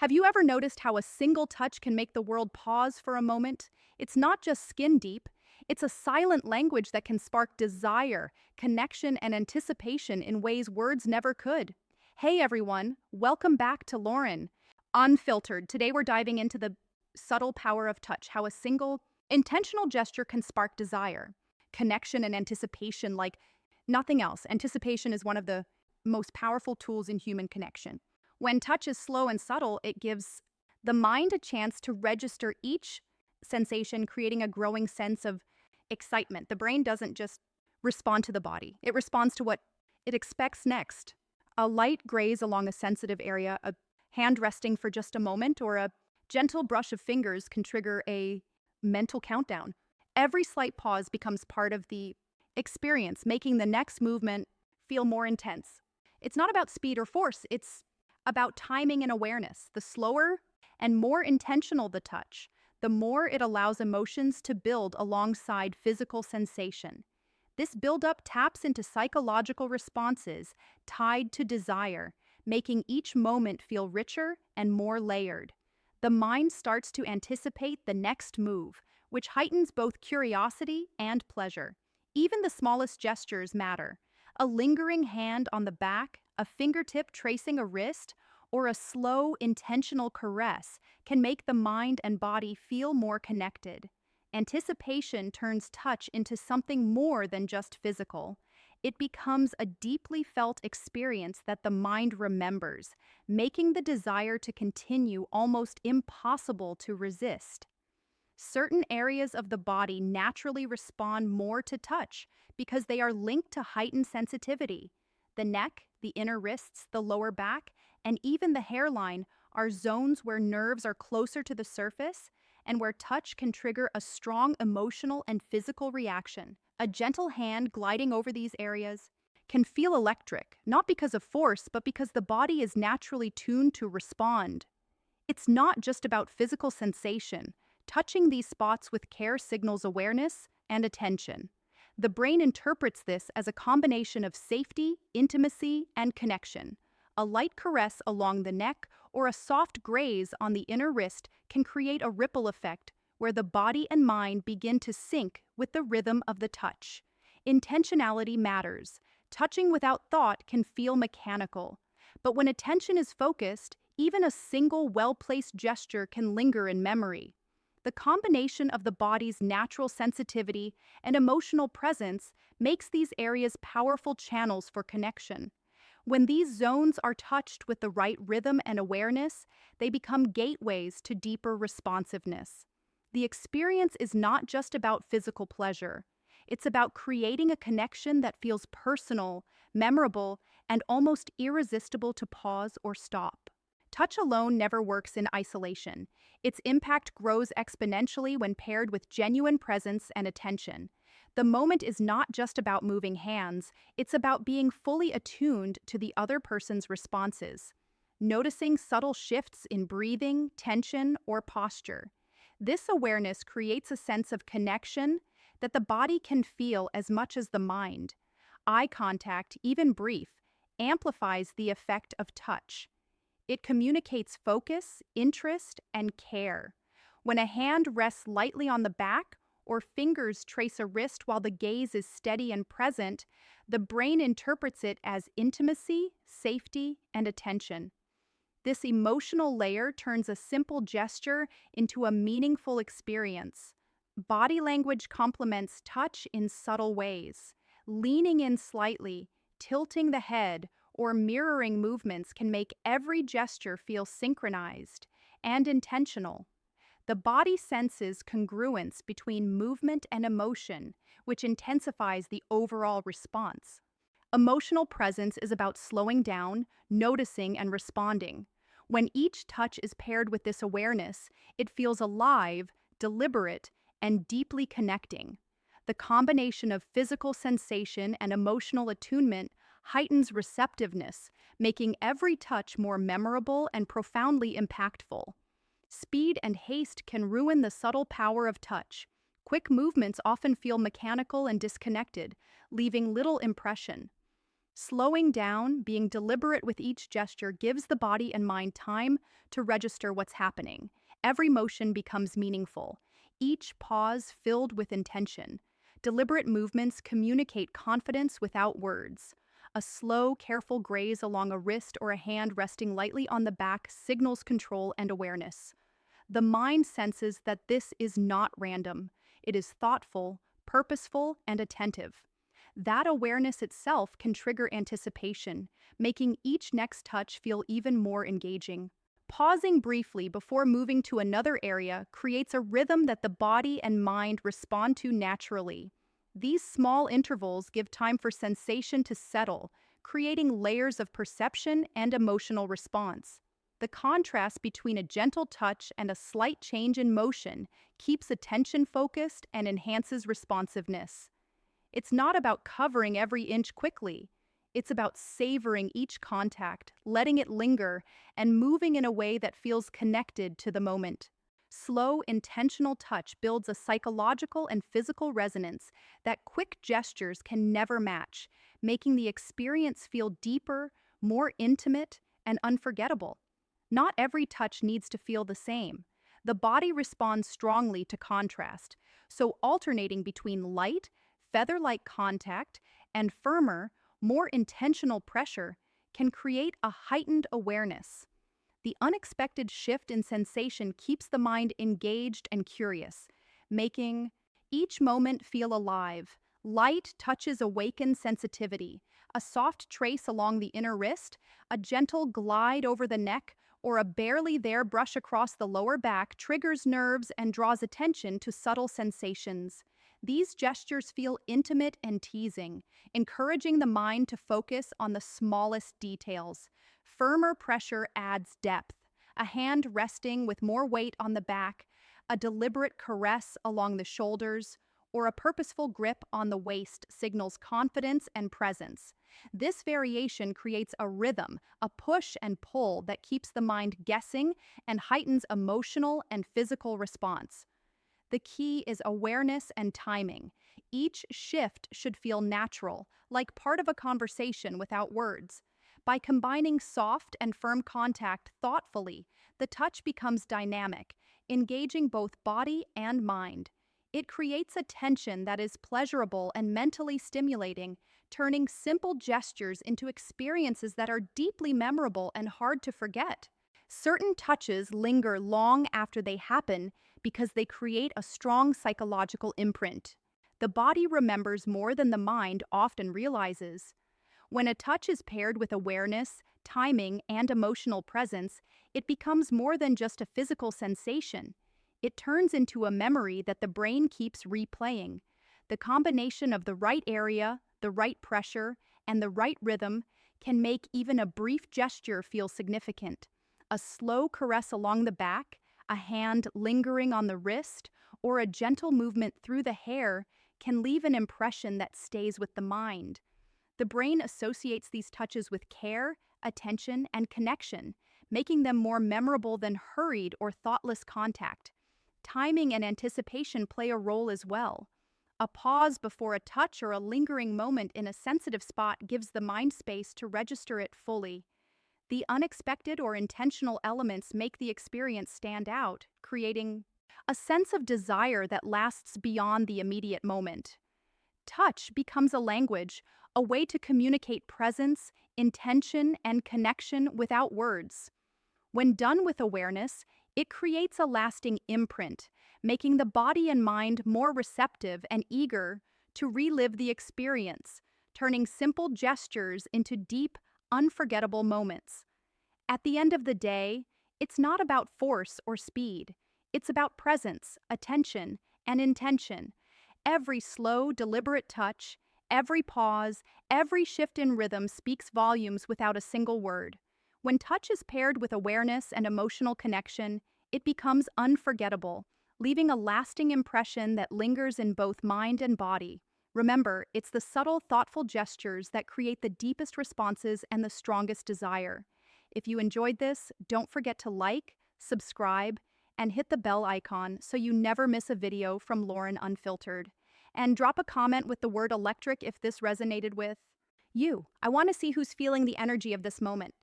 Have you ever noticed how a single touch can make the world pause for a moment? It's not just skin deep, it's a silent language that can spark desire, connection, and anticipation in ways words never could. Hey everyone, welcome back to Lauren. Unfiltered. Today we're diving into the subtle power of touch, how a single intentional gesture can spark desire, connection, and anticipation like nothing else. Anticipation is one of the most powerful tools in human connection. When touch is slow and subtle, it gives the mind a chance to register each sensation, creating a growing sense of excitement. The brain doesn't just respond to the body, it responds to what it expects next. A light graze along a sensitive area, a hand resting for just a moment, or a gentle brush of fingers can trigger a mental countdown. Every slight pause becomes part of the experience, making the next movement feel more intense. It's not about speed or force, it's about timing and awareness. The slower and more intentional the touch, the more it allows emotions to build alongside physical sensation. This buildup taps into psychological responses tied to desire, making each moment feel richer and more layered. The mind starts to anticipate the next move, which heightens both curiosity and pleasure. Even the smallest gestures matter. A lingering hand on the back, a fingertip tracing a wrist, or a slow, intentional caress can make the mind and body feel more connected. Anticipation turns touch into something more than just physical. It becomes a deeply felt experience that the mind remembers, making the desire to continue almost impossible to resist. Certain areas of the body naturally respond more to touch because they are linked to heightened sensitivity. The neck, the inner wrists, the lower back, and even the hairline are zones where nerves are closer to the surface and where touch can trigger a strong emotional and physical reaction. A gentle hand gliding over these areas can feel electric, not because of force, but because the body is naturally tuned to respond. It's not just about physical sensation. Touching these spots with care signals awareness and attention. The brain interprets this as a combination of safety, intimacy, and connection. A light caress along the neck or a soft graze on the inner wrist can create a ripple effect where the body and mind begin to sync with the rhythm of the touch. Intentionality matters. Touching without thought can feel mechanical. But when attention is focused, even a single well-placed gesture can linger in memory. The combination of the body's natural sensitivity and emotional presence makes these areas powerful channels for connection. When these zones are touched with the right rhythm and awareness, they become gateways to deeper responsiveness. The experience is not just about physical pleasure. It's about creating a connection that feels personal, memorable, and almost irresistible to pause or stop. Touch alone never works in isolation. Its impact grows exponentially when paired with genuine presence and attention. The moment is not just about moving hands, it's about being fully attuned to the other person's responses, noticing subtle shifts in breathing, tension, or posture. This awareness creates a sense of connection that the body can feel as much as the mind. Eye contact, even brief, amplifies the effect of touch. It communicates focus, interest, and care. When a hand rests lightly on the back or fingers trace a wrist while the gaze is steady and present, the brain interprets it as intimacy, safety, and attention. This emotional layer turns a simple gesture into a meaningful experience. Body language complements touch in subtle ways. Leaning in slightly, tilting the head, or mirroring movements can make every gesture feel synchronized and intentional. The body senses congruence between movement and emotion, which intensifies the overall response. Emotional presence is about slowing down, noticing, and responding. When each touch is paired with this awareness, it feels alive, deliberate, and deeply connecting. The combination of physical sensation and emotional attunement heightens receptiveness, making every touch more memorable and profoundly impactful. Speed and haste can ruin the subtle power of touch. Quick movements often feel mechanical and disconnected, leaving little impression. Slowing down, being deliberate with each gesture gives the body and mind time to register what's happening. Every motion becomes meaningful, each pause filled with intention. Deliberate movements communicate confidence without words. A slow, careful graze along a wrist or a hand resting lightly on the back signals control and awareness. The mind senses that this is not random. It is thoughtful, purposeful, and attentive. That awareness itself can trigger anticipation, making each next touch feel even more engaging. Pausing briefly before moving to another area creates a rhythm that the body and mind respond to naturally. These small intervals give time for sensation to settle, creating layers of perception and emotional response. The contrast between a gentle touch and a slight change in motion keeps attention focused and enhances responsiveness. It's not about covering every inch quickly. It's about savoring each contact, letting it linger, and moving in a way that feels connected to the moment. Slow, intentional touch builds a psychological and physical resonance that quick gestures can never match, making the experience feel deeper, more intimate, and unforgettable. Not every touch needs to feel the same. The body responds strongly to contrast, so alternating between light, feather-like contact and firmer, more intentional pressure can create a heightened awareness. The unexpected shift in sensation keeps the mind engaged and curious, making each moment feel alive. Light touches awaken sensitivity. A soft trace along the inner wrist, a gentle glide over the neck, or a barely there brush across the lower back triggers nerves and draws attention to subtle sensations. These gestures feel intimate and teasing, encouraging the mind to focus on the smallest details. Firmer pressure adds depth. A hand resting with more weight on the back, a deliberate caress along the shoulders, or a purposeful grip on the waist signals confidence and presence. This variation creates a rhythm, a push and pull that keeps the mind guessing and heightens emotional and physical response. The key is awareness and timing. Each shift should feel natural, like part of a conversation without words. By combining soft and firm contact thoughtfully, the touch becomes dynamic, engaging both body and mind. It creates a tension that is pleasurable and mentally stimulating, turning simple gestures into experiences that are deeply memorable and hard to forget. Certain touches linger long after they happen because they create a strong psychological imprint. The body remembers more than the mind often realizes. When a touch is paired with awareness, timing, and emotional presence, it becomes more than just a physical sensation. It turns into a memory that the brain keeps replaying. The combination of the right area, the right pressure, and the right rhythm can make even a brief gesture feel significant. A slow caress along the back, a hand lingering on the wrist, or a gentle movement through the hair can leave an impression that stays with the mind. The brain associates these touches with care, attention, and connection, making them more memorable than hurried or thoughtless contact. Timing and anticipation play a role as well. A pause before a touch or a lingering moment in a sensitive spot gives the mind space to register it fully. The unexpected or intentional elements make the experience stand out, creating a sense of desire that lasts beyond the immediate moment. Touch becomes a language, a way to communicate presence, intention, and connection without words. When done with awareness, it creates a lasting imprint, making the body and mind more receptive and eager to relive the experience, turning simple gestures into deep, unforgettable moments. At the end of the day, it's not about force or speed. It's about presence, attention, and intention. Every slow, deliberate touch, every pause, every shift in rhythm speaks volumes without a single word. When touch is paired with awareness and emotional connection, it becomes unforgettable, leaving a lasting impression that lingers in both mind and body. Remember, it's the subtle, thoughtful gestures that create the deepest responses and the strongest desire. If you enjoyed this, don't forget to like, subscribe, and hit the bell icon so you never miss a video from Lauren Unfiltered. And drop a comment with the word electric if this resonated with You. I want to see who's feeling the energy of this moment.